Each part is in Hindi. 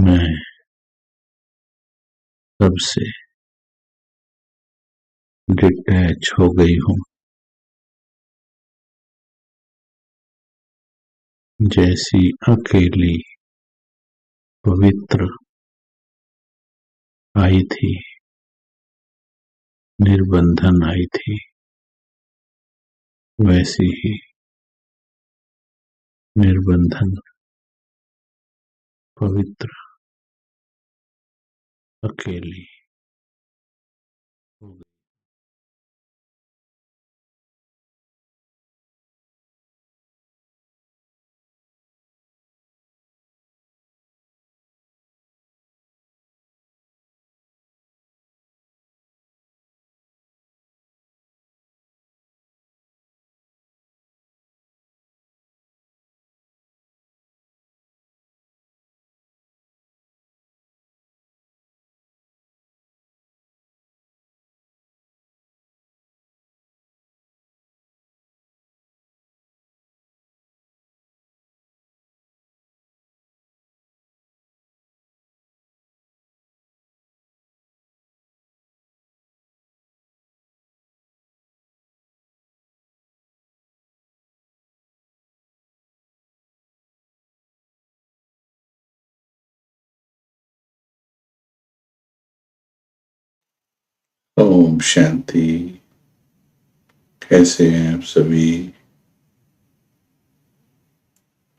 मैं सबसे डिटैच हो गई हूँ, जैसी अकेली पवित्र आई थी, निर्बंधन आई थी, वैसी ही निर्बंधन पवित्र अकेली हो गई। ओम शांति। कैसे हैं आप सभी?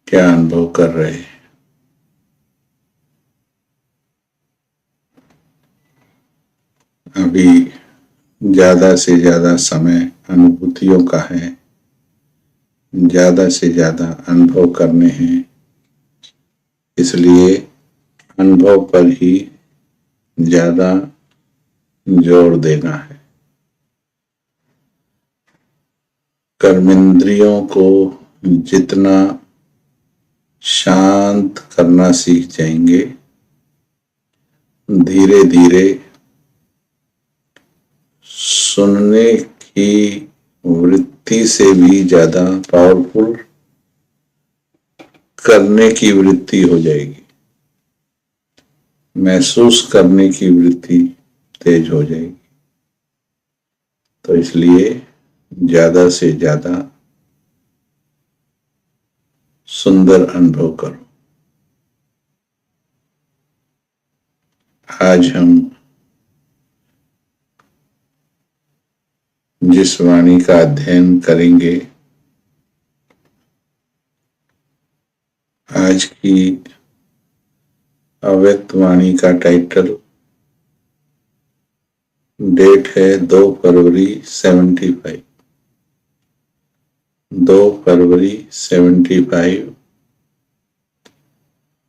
क्या अनुभव कर रहे हैं? अभी ज्यादा से ज्यादा समय अनुभूतियों का है, ज्यादा से ज्यादा अनुभव करने हैं, इसलिए अनुभव पर ही ज्यादा जोर देना है। कर्मेंद्रियों को जितना शांत करना सीख जाएंगे, धीरे धीरे सुनने की वृत्ति से भी ज्यादा पावरफुल करने की वृत्ति हो जाएगी, महसूस करने की वृत्ति तेज हो जाएगी। तो इसलिए ज्यादा से ज्यादा सुंदर अनुभव करो। आज हम जिस वाणी का अध्ययन करेंगे, आज की अव्यक्त वाणी का टाइटल डेट है 2 फरवरी 75। 2 फरवरी 75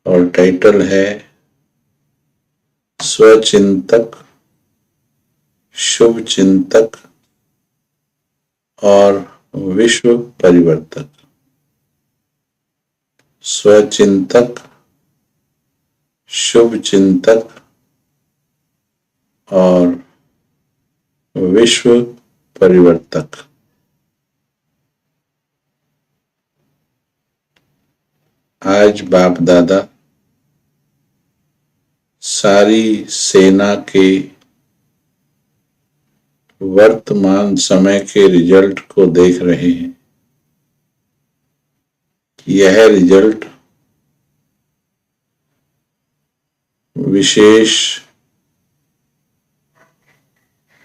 और टाइटल है स्वचिंतक, शुभ चिंतक और विश्व परिवर्तक। स्वचिंतक, शुभ चिंतक और विश्व परिवर्तक। आज बाप दादा सारी सेना के वर्तमान समय के रिजल्ट को देख रहे हैं। यह रिजल्ट विशेष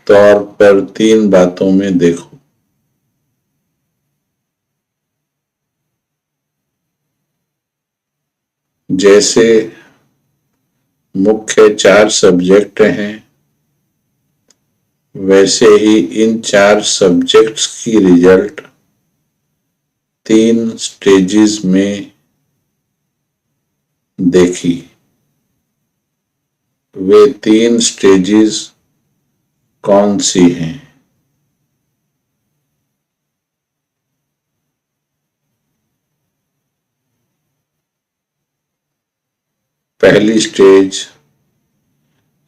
तौर पर 3 बातों में देखो। जैसे मुख्य 4 सब्जेक्ट हैं, वैसे ही इन 4 सब्जेक्ट्स की रिजल्ट 3 स्टेजेस में देखी। वे 3 स्टेजेस कौन सी हैं? पहली स्टेज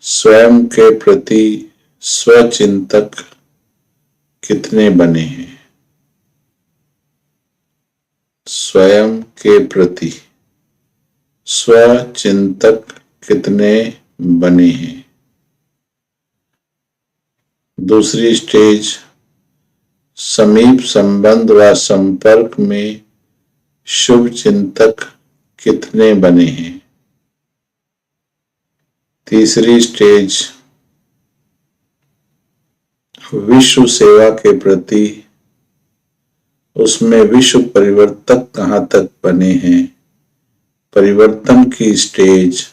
स्वयं के प्रति स्वचिंतक कितने बने हैं। स्वयं के प्रति स्वचिंतक कितने बने हैं। दूसरी स्टेज, समीप संबंध व संपर्क में शुभ चिंतक कितने बने हैं। तीसरी स्टेज, विश्व सेवा के प्रति उसमें विश्व परिवर्तक कहाँ तक बने हैं। परिवर्तन की स्टेज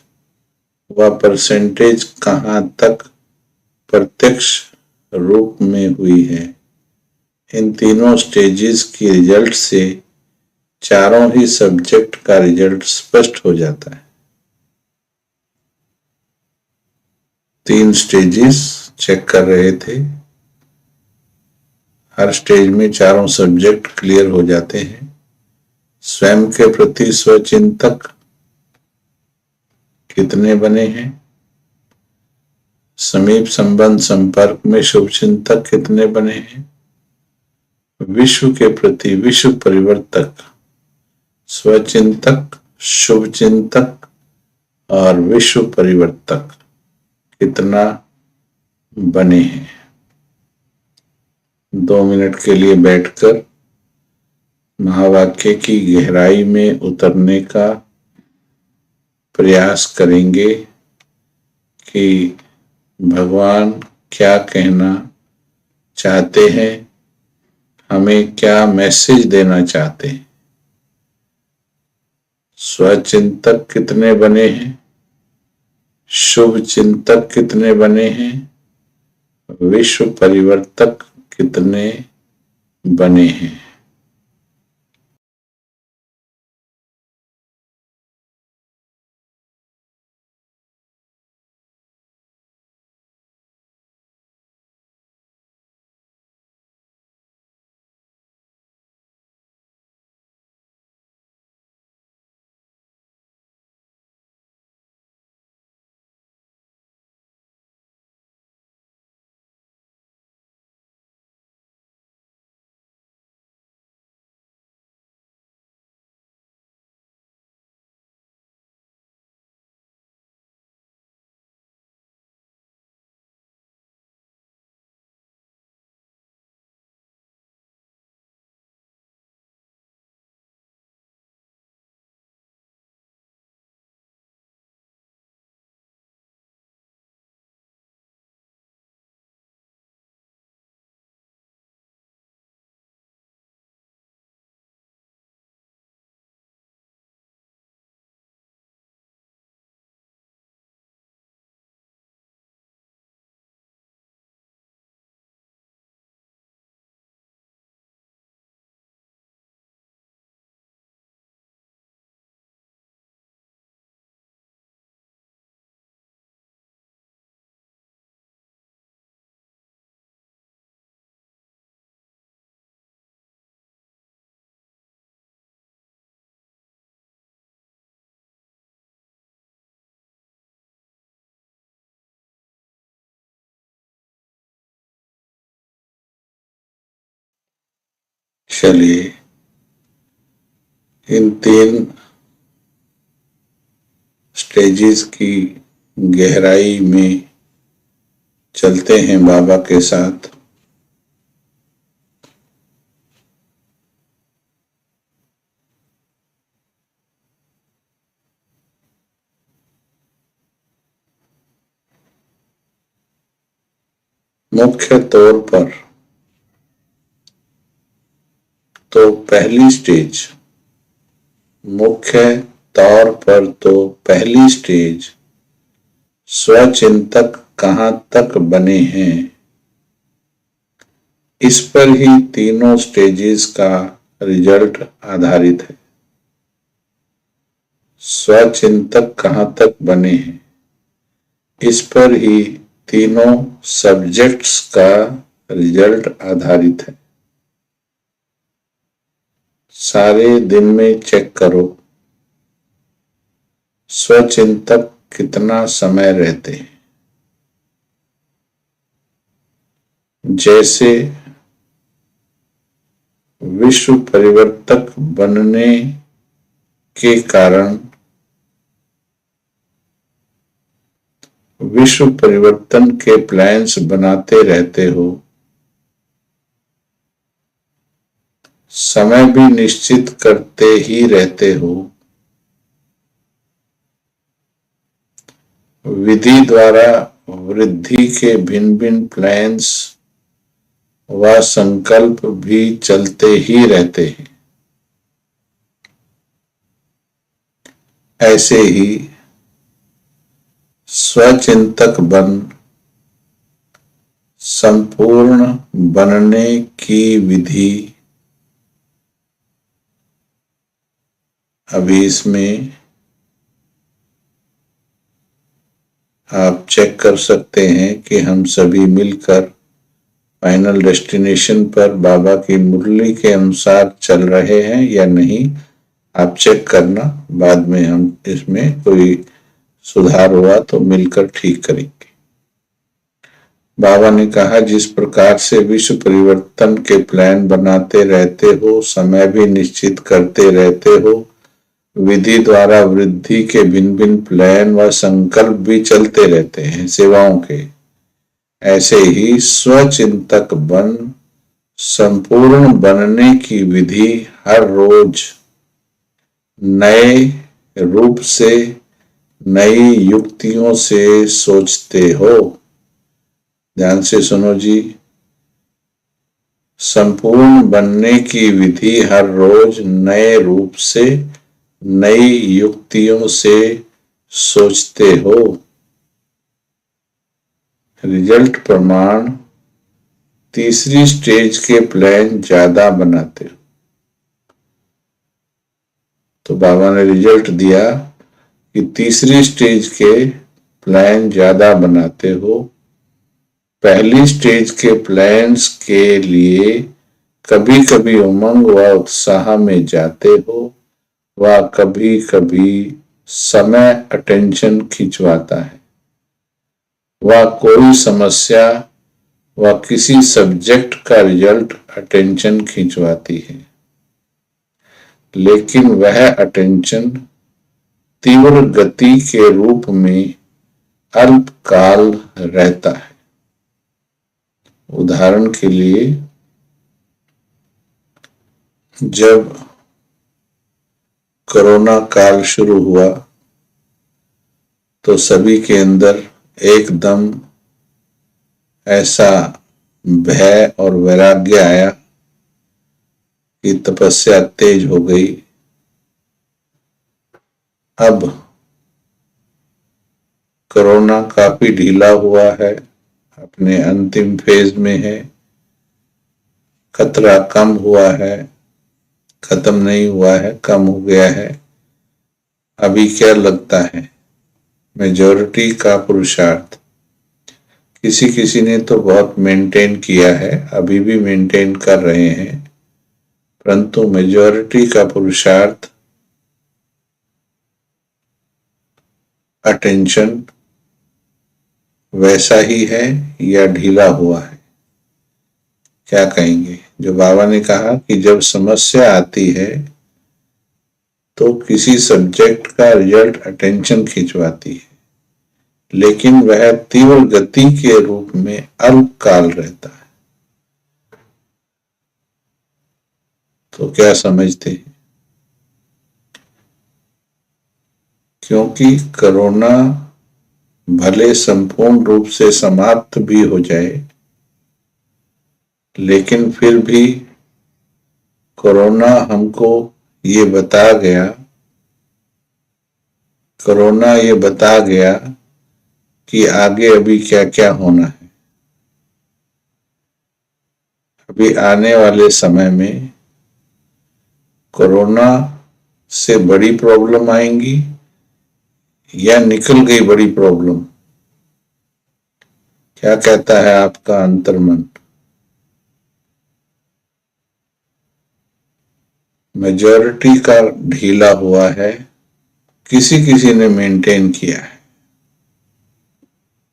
व परसेंटेज कहाँ तक प्रत्यक्ष रूप में हुई है। इन तीनों स्टेजेस की रिजल्ट से चारों ही सब्जेक्ट का रिजल्ट स्पष्ट हो जाता है। 3 स्टेजेस चेक कर रहे थे। हर स्टेज में चारों सब्जेक्ट क्लियर हो जाते हैं। स्वयं के प्रति स्वचिंतक कितने बने हैं। समीप संबंध संपर्क में शुभ चिंतक कितने बने हैं। विश्व के प्रति विश्व परिवर्तक, स्वचिंतक, शुभ चिंतक और विश्व परिवर्तक कितना बने हैं। 2 मिनट के लिए बैठकर महावाक्य की गहराई में उतरने का प्रयास करेंगे कि भगवान क्या कहना चाहते हैं, हमें क्या मैसेज देना चाहते हैं। स्वचिंतक कितने बने हैं, शुभ चिंतक कितने बने हैं, विश्व परिवर्तक कितने बने हैं। चलिए इन 3 स्टेजेस की गहराई में चलते हैं बाबा के साथ। मुख्य तौर पर तो पहली स्टेज स्वचिंतक कहाँ तक बने हैं, इस पर ही तीनों स्टेजेस का रिजल्ट आधारित है। स्वचिंतक कहाँ तक बने हैं, इस पर ही तीनों सब्जेक्ट्स का रिजल्ट आधारित है। सारे दिन में चेक करो स्वचिंतक कितना समय रहते हैं। जैसे विश्व परिवर्तक बनने के कारण विश्व परिवर्तन के प्लान्स बनाते रहते हो, समय भी निश्चित करते ही रहते हो, विधि द्वारा वृद्धि के भिन्न भिन्न प्लान्स व संकल्प भी चलते ही रहते हैं। ऐसे ही स्वचिंतक बन संपूर्ण बनने की विधि अभी इसमें आप चेक कर सकते हैं कि हम सभी मिलकर फाइनल डेस्टिनेशन पर बाबा की मुरली के अनुसार चल रहे हैं या नहीं। आप चेक करना, बाद में हम इसमें कोई सुधार हुआ तो मिलकर ठीक करेंगे। बाबा ने कहा, जिस प्रकार से विश्व परिवर्तन के प्लान बनाते रहते हो, समय भी निश्चित करते रहते हो, विधि द्वारा वृद्धि के भिन्न भिन्न प्लान व संकल्प भी चलते रहते हैं सेवाओं के, ऐसे ही स्वचिंतक बन संपूर्ण बनने की विधि हर रोज नए रूप से, नई युक्तियों से सोचते हो। ध्यान से सुनो जी, संपूर्ण बनने की विधि हर रोज नए रूप से, नई युक्तियों से सोचते हो। रिजल्ट प्रमाण तीसरी स्टेज के प्लान ज्यादा बनाते हो। तो बाबा ने रिजल्ट दिया कि तीसरी स्टेज के प्लान ज्यादा बनाते हो। पहली स्टेज के प्लान्स के लिए कभी कभी उमंग व उत्साह में जाते हो, व कभी कभी समय अटेंशन खिंचवाता है, व कोई समस्या व किसी सब्जेक्ट का रिजल्ट अटेंशन खिंचवाती है, लेकिन वह अटेंशन तीव्र गति के रूप में अल्पकाल रहता है। उदाहरण के लिए, जब कोरोना काल शुरू हुआ तो सभी के अंदर एकदम ऐसा भय और वैराग्य आया कि तपस्या तेज हो गई। अब कोरोना काफी ढीला हुआ है, अपने अंतिम फेज में है, खतरा कम हुआ है, खत्म नहीं हुआ है, कम हो गया है। अभी क्या लगता है, मेजॉरिटी का पुरुषार्थ, किसी किसी ने तो बहुत मेंटेन किया है, अभी भी मेंटेन कर रहे हैं, परंतु मेजॉरिटी का पुरुषार्थ अटेंशन वैसा ही है या ढीला हुआ है? क्या कहेंगे? जो बाबा ने कहा कि जब समस्या आती है तो किसी सब्जेक्ट का रिजल्ट अटेंशन खिंचवाती है, लेकिन वह तीव्र गति के रूप में अल्पकाल रहता है। तो क्या समझते हैं? क्योंकि कोरोना भले संपूर्ण रूप से समाप्त भी हो जाए, लेकिन फिर भी कोरोना हमको ये बता गया, कोरोना ये बता गया कि आगे अभी क्या क्या होना है। अभी आने वाले समय में कोरोना से बड़ी प्रॉब्लम आएंगी या निकल गई बड़ी प्रॉब्लम? क्या कहता है आपका अंतर्मन? मेजॉरिटी का ढीला हुआ है, किसी किसी ने मेंटेन किया है।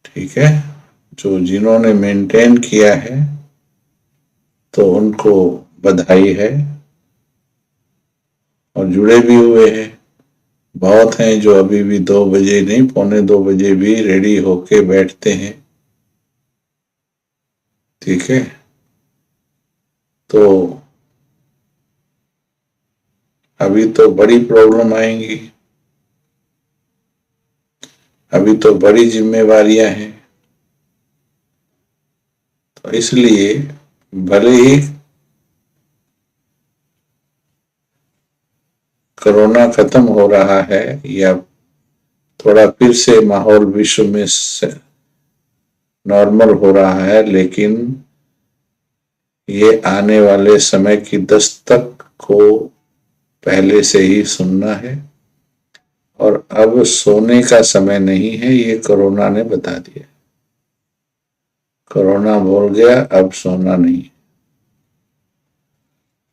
ठीक है, जो जिन्होंने मेंटेन किया है तो उनको बधाई है, और जुड़े भी हुए हैं। बहुत हैं जो अभी भी 2 बजे नहीं, 1:45 भी रेडी होके बैठते हैं। ठीक है, तो अभी तो बड़ी प्रॉब्लम आएंगी, अभी तो बड़ी जिम्मेवारियां हैं। तो इसलिए भले ही कोरोना खत्म हो रहा है या थोड़ा फिर से माहौल विश्व में नॉर्मल हो रहा है, लेकिन ये आने वाले समय की दस्तक को पहले से ही सुनना है। और अब सोने का समय नहीं है, ये कोरोना ने बता दिया। कोरोना बोल गया अब सोना नहीं।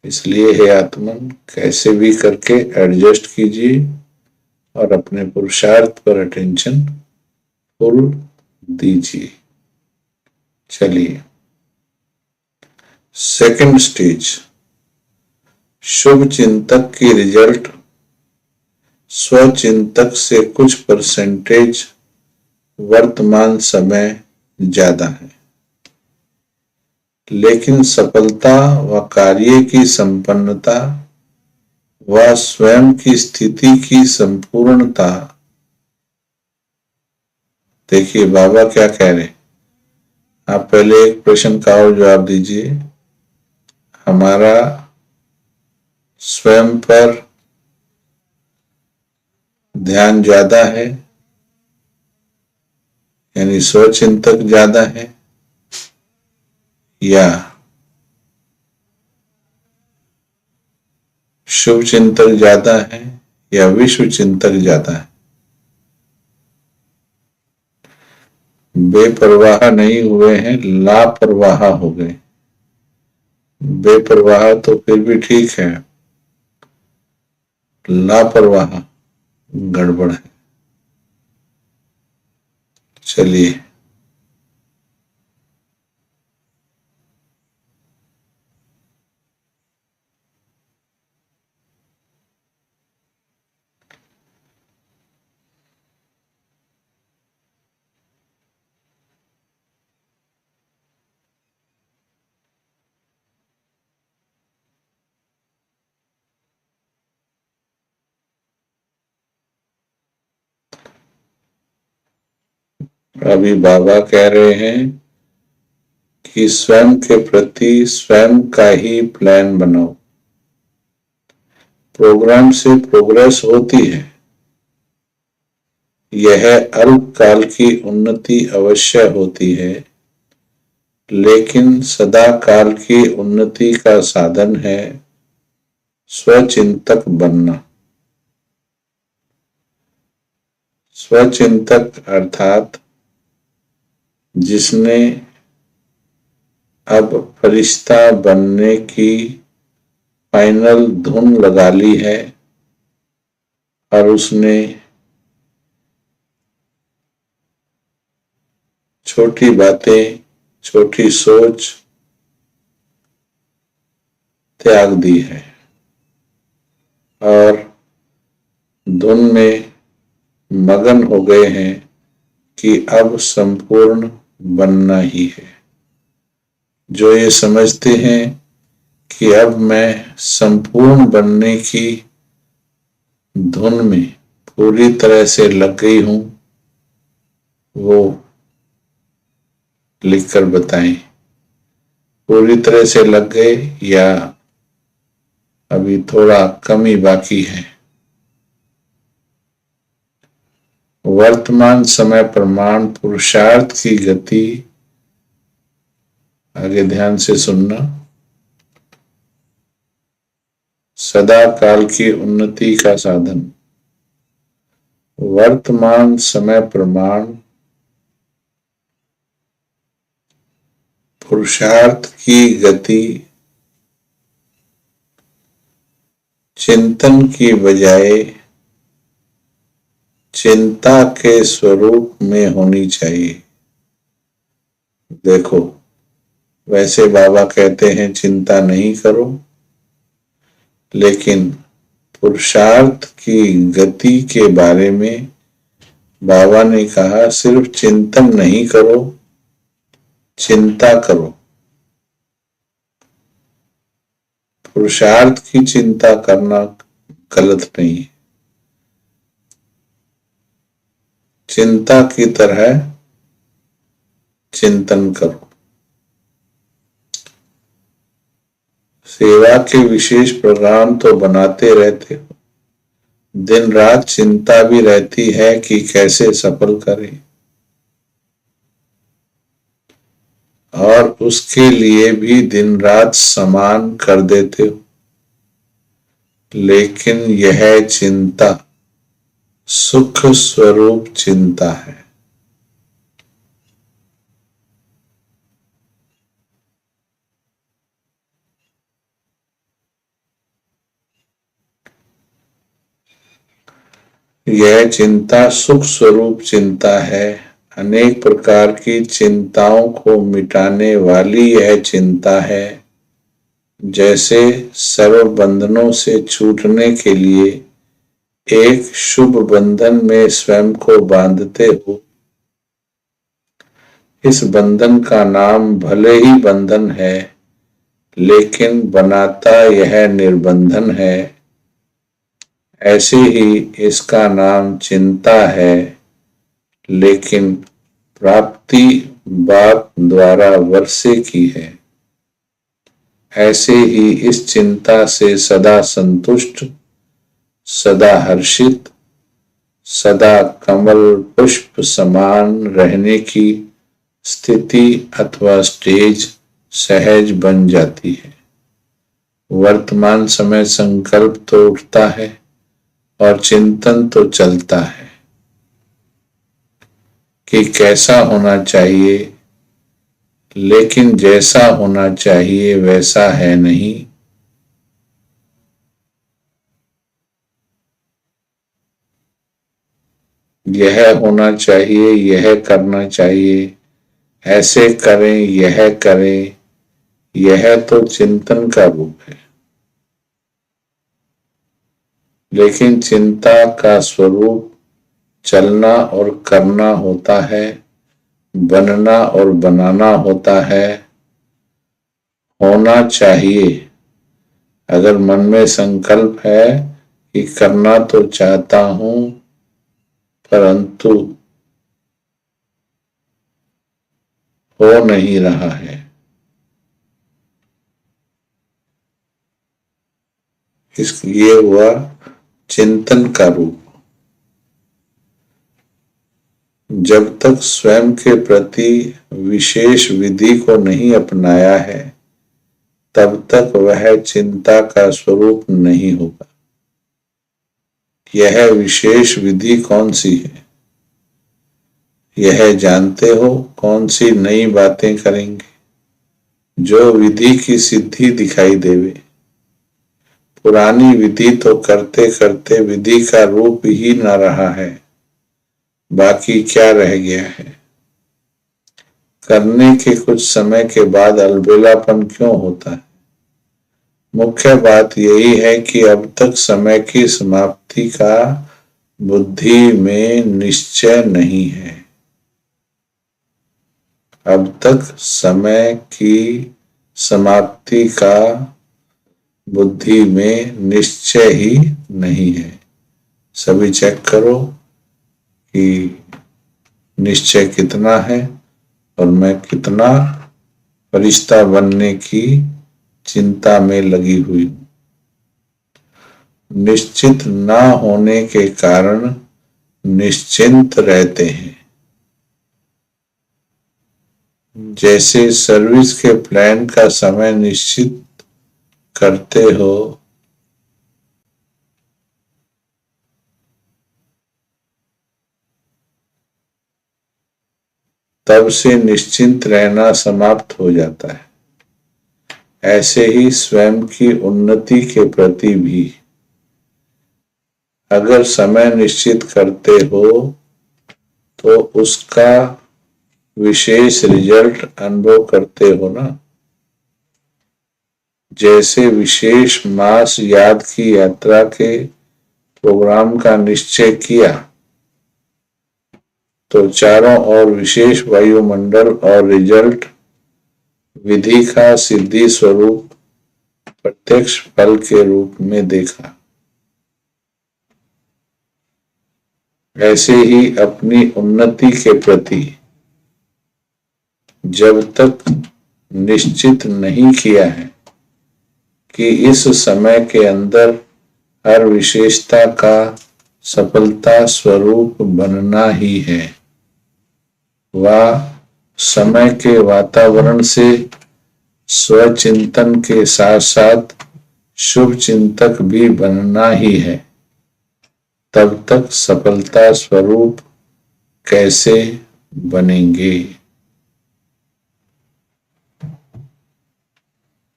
इसलिए हे आत्मन, कैसे भी करके एडजस्ट कीजिए और अपने पुरुषार्थ पर अटेंशन फुल दीजिए। चलिए, सेकंड स्टेज, शुभ चिंतक की रिजल्ट स्वचिंतक से कुछ परसेंटेज वर्तमान समय ज्यादा है, लेकिन सफलता व कार्य की संपन्नता व स्वयं की स्थिति की संपूर्णता। देखिए बाबा क्या कह रहे हैं। आप पहले एक प्रश्न का और जवाब दीजिए। हमारा स्वयं पर ध्यान ज्यादा है, यानी स्वचिंतक ज्यादा है, या शुभ चिंतक ज्यादा है, या विश्व चिंतक ज्यादा है? बेपरवाह नहीं हुए हैं, लापरवाह हो गए। बेपरवाह तो फिर भी ठीक है, लापरवाह गड़बड़ है। चलिए, अभी बाबा कह रहे हैं कि स्वयं के प्रति स्वयं का ही प्लान बनाओ। प्रोग्राम से प्रोग्रेस होती है, यह अल्पकाल की उन्नति अवश्य होती है, लेकिन सदा काल की उन्नति का साधन है स्वचिंतक बनना। स्वचिंतक अर्थात जिसने अब फरिश्ता बनने की फाइनल धुन लगा ली है और उसने छोटी बातें, छोटी सोच त्याग दी है और धुन में मगन हो गए हैं कि अब संपूर्ण बनना ही है। जो ये समझते हैं कि अब मैं संपूर्ण बनने की धुन में पूरी तरह से लग गई हूं, वो लिखकर बताएं, पूरी तरह से लग गए या अभी थोड़ा कमी बाकी है। वर्तमान समय प्रमाण पुरुषार्थ की गति, आगे ध्यान से सुनना, सदा काल की उन्नति का साधन। वर्तमान समय प्रमाण पुरुषार्थ की गति चिंतन की बजाय चिंता के स्वरूप में होनी चाहिए। देखो, वैसे बाबा कहते हैं चिंता नहीं करो, लेकिन पुरुषार्थ की गति के बारे में बाबा ने कहा, सिर्फ चिंतन नहीं करो, चिंता करो। पुरुषार्थ की चिंता करना गलत नहीं है, चिंता की तरह चिंतन करो। सेवा के विशेष प्रोग्राम तो बनाते रहते हो, दिन रात चिंता भी रहती है कि कैसे सफल करें, और उसके लिए भी दिन रात समान कर देते हो। लेकिन यह चिंता सुख स्वरूप चिंता है। यह चिंता सुख स्वरूप चिंता है। अनेक प्रकार की चिंताओं को मिटाने वाली यह चिंता है। जैसे सर्व बंधनों से छूटने के लिए एक शुभ बंधन में स्वयं को बांधते हो। इस बंधन का नाम भले ही बंधन है, लेकिन बनाता यह निर्बंधन है। ऐसे ही इसका नाम चिंता है, लेकिन प्राप्ति बाप द्वारा वर्षे की है। ऐसे ही इस चिंता से सदा संतुष्ट, सदा हर्षित, सदा कमल पुष्प समान रहने की स्थिति अथवा स्टेज सहज बन जाती है। वर्तमान समय संकल्प तो उठता है और चिंतन तो चलता है कि कैसा होना चाहिए, लेकिन जैसा होना चाहिए वैसा है नहीं। यह होना चाहिए, यह करना चाहिए, ऐसे करें, यह करें, यह तो चिंतन का रूप है। लेकिन चिंता का स्वरूप चलना और करना होता है, बनना और बनाना होता है। होना चाहिए, अगर मन में संकल्प है कि करना तो चाहता हूं, परंतु हो नहीं रहा है, इसलिए हुआ चिंतन का रूप। जब तक स्वयं के प्रति विशेष विधि को नहीं अपनाया है, तब तक वह चिंता का स्वरूप नहीं होगा। यह विशेष विधि कौन सी है? यह जानते हो कौन सी नई बातें करेंगे? जो विधि की सिद्धि दिखाई देवे। पुरानी विधि तो करते करते विधि का रूप ही न रहा है, बाकी क्या रह गया है? करने के कुछ समय के बाद अलबेलापन क्यों होता है? मुख्य बात यही है कि अब तक समय की समाप्ति का बुद्धि में निश्चय नहीं है। अब तक समय की समाप्ति का बुद्धि में निश्चय ही नहीं है। सभी चेक करो कि निश्चय कितना है और मैं कितना फरिश्ता बनने की चिंता में लगी हुई हूं। निश्चित ना होने के कारण निश्चिंत रहते हैं। जैसे सर्विस के प्लान का समय निश्चित करते हो, तब से निश्चिंत रहना समाप्त हो जाता है। ऐसे ही स्वयं की उन्नति के प्रति भी अगर समय निश्चित करते हो तो उसका विशेष रिजल्ट अनुभव करते हो ना। जैसे विशेष मास याद की यात्रा के प्रोग्राम का निश्चय किया तो चारों ओर विशेष वायुमंडल और रिजल्ट विधि का सिद्धि स्वरूप प्रत्यक्ष फल के रूप में देखा। ऐसे ही अपनी उन्नति के प्रति जब तक निश्चित नहीं किया है कि इस समय के अंदर हर विशेषता का सफलता स्वरूप बनना ही है, वह समय के वातावरण से स्वचिंतन के साथ साथ शुभ चिंतक भी बनना ही है, तब तक सफलता स्वरूप कैसे बनेंगे?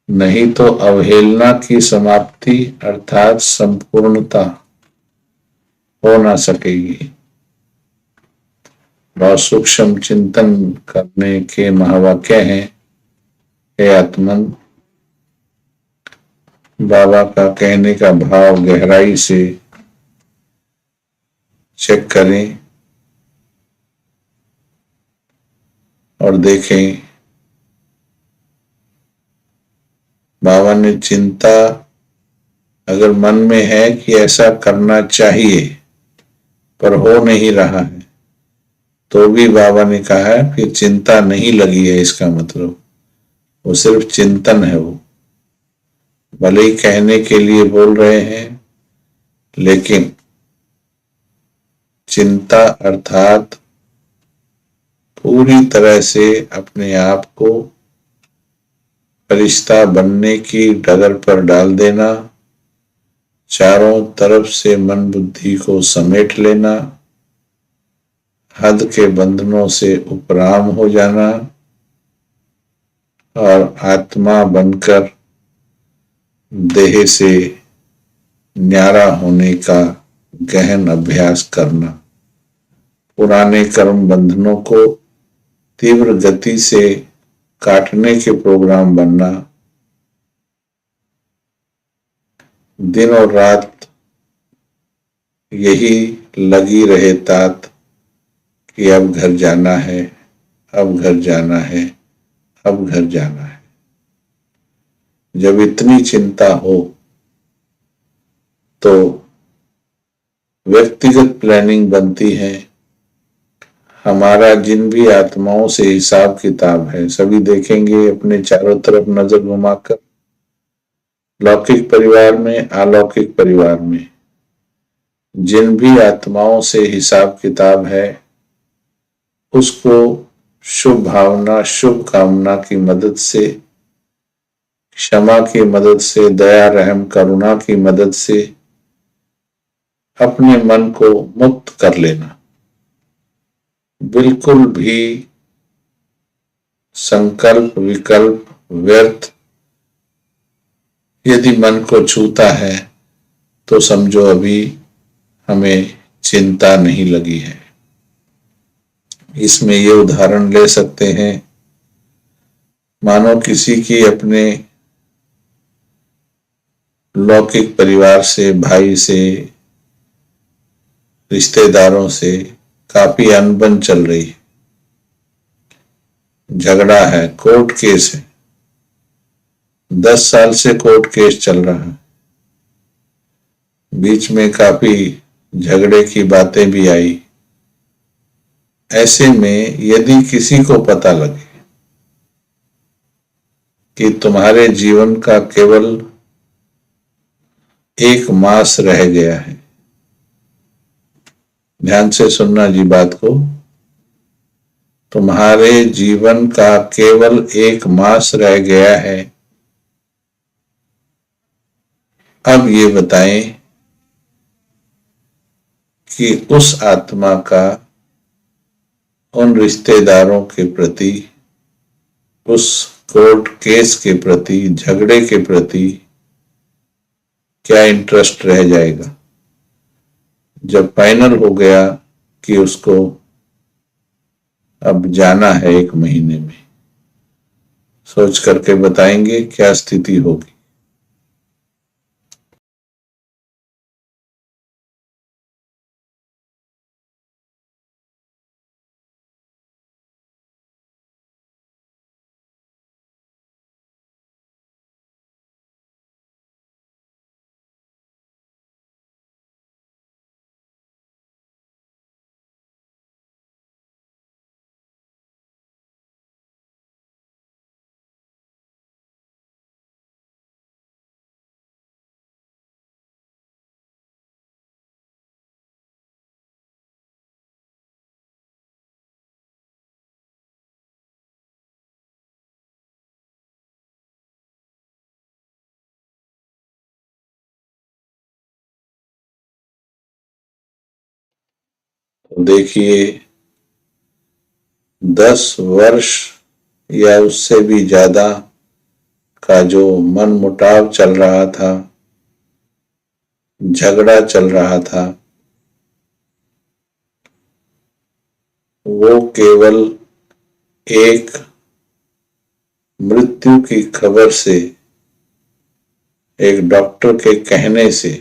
नहीं तो अवहेलना की समाप्ति अर्थात संपूर्णता हो ना सकेगी। बहुत सूक्ष्म चिंतन करने के महावाक्य हैं। हे आत्मन, बाबा का कहने का भाव गहराई से चेक करें और देखें। बाबा ने चिंता अगर मन में है कि ऐसा करना चाहिए पर हो नहीं रहा है, तो भी बाबा ने कहा है कि चिंता नहीं लगी है, इसका मतलब वो सिर्फ चिंतन है। वो भले ही कहने के लिए बोल रहे हैं, लेकिन चिंता अर्थात पूरी तरह से अपने आप को फरिश्ता बनने की डगर पर डाल देना, चारों तरफ से मन बुद्धि को समेट लेना, हद के बंधनों से उपराम हो जाना और आत्मा बनकर देह से न्यारा होने का गहन अभ्यास करना, पुराने कर्म बंधनों को तीव्र गति से काटने के प्रोग्राम बनना, दिन और रात यही लगी रहे तात कि अब घर जाना है, अब घर जाना है, अब घर जाना है। जब इतनी चिंता हो तो व्यक्तिगत प्लानिंग बनती है। हमारा जिन भी आत्माओं से हिसाब किताब है, सभी देखेंगे अपने चारों तरफ नजर घुमाकर, लौकिक परिवार में, अलौकिक परिवार में जिन भी आत्माओं से हिसाब किताब है, उसको शुभ भावना, शुभ कामना की मदद से, क्षमा की मदद से, दया रहम करुणा की मदद से अपने मन को मुक्त कर लेना। बिल्कुल भी संकल्प विकल्प व्यर्थ यदि मन को छूता है तो समझो अभी हमें चिंता नहीं लगी है। इसमें ये उदाहरण ले सकते हैं, मानो किसी की अपने लौकिक परिवार से, भाई से, रिश्तेदारों से काफी अनबन चल रही है, झगड़ा है, कोर्ट केस है, 10 साल से कोर्ट केस चल रहा है, बीच में काफी झगड़े की बातें भी आई। ऐसे में यदि किसी को पता लगे कि तुम्हारे जीवन का केवल 1 मास रह गया है, ध्यान से सुनना जी बात को, तुम्हारे जीवन का केवल 1 मास रह गया है, अब ये बताएं कि उस आत्मा का उन रिश्तेदारों के प्रति, उस कोर्ट केस के प्रति, झगड़े के प्रति क्या इंटरेस्ट रह जाएगा जब फाइनल हो गया कि उसको अब जाना है 1 महीने में? सोच करके बताएंगे क्या स्थिति होगी। तो देखिए 10 वर्ष या उससे भी ज्यादा का जो मनमुटाव चल रहा था, झगड़ा चल रहा था, वो केवल एक मृत्यु की खबर से, एक डॉक्टर के कहने से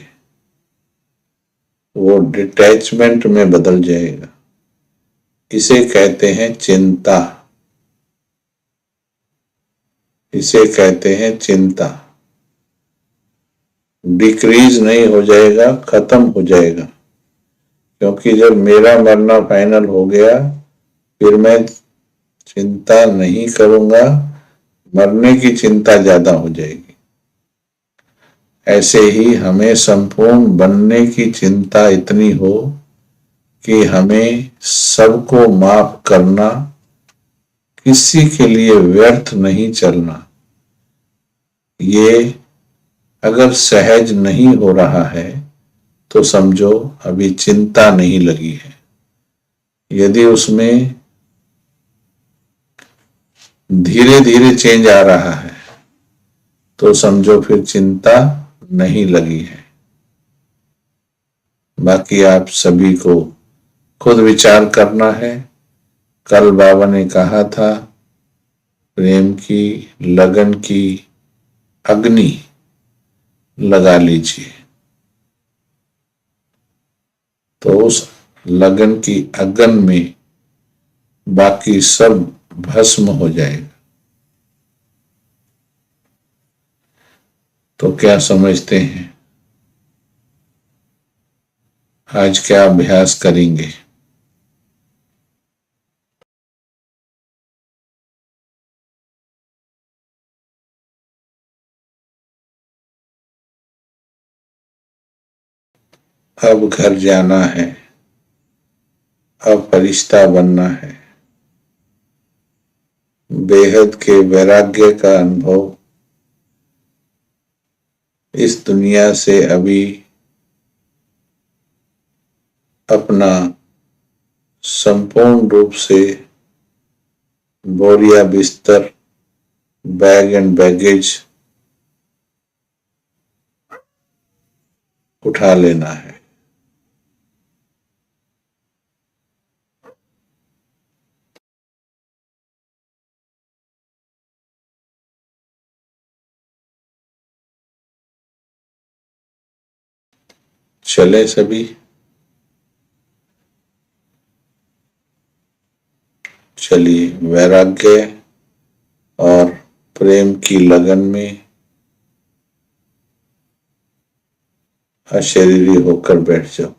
वो डिटैचमेंट में बदल जाएगा। इसे कहते हैं चिंता, इसे कहते हैं चिंता। डिक्रीज नहीं हो जाएगा, खत्म हो जाएगा। क्योंकि जब मेरा मरना फाइनल हो गया, फिर मैं चिंता नहीं करूंगा, मरने की चिंता ज्यादा हो जाएगी। ऐसे ही हमें संपूर्ण बनने की चिंता इतनी हो कि हमें सबको माफ करना, किसी के लिए व्यर्थ नहीं चलना, ये अगर सहज नहीं हो रहा है तो समझो अभी चिंता नहीं लगी है। यदि उसमें धीरे धीरे चेंज आ रहा है तो समझो फिर चिंता नहीं लगी है। बाकी आप सभी को खुद विचार करना है। कल बाबा ने कहा था प्रेम की लगन की अग्नि लगा लीजिए, तो उस लगन की अग्नि में बाकी सब भस्म हो जाएगा। तो क्या समझते हैं, आज क्या अभ्यास करेंगे? अब घर जाना है, अब फरिश्ता बनना है। बेहद के वैराग्य का अनुभव इस दुनिया से अभी अपना संपूर्ण रूप से बोरिया बिस्तर, बैग एंड बैगेज उठा लेना है। चले सभी, चलिए वैराग्य और प्रेम की लगन में अशरीरी होकर बैठ जाओ।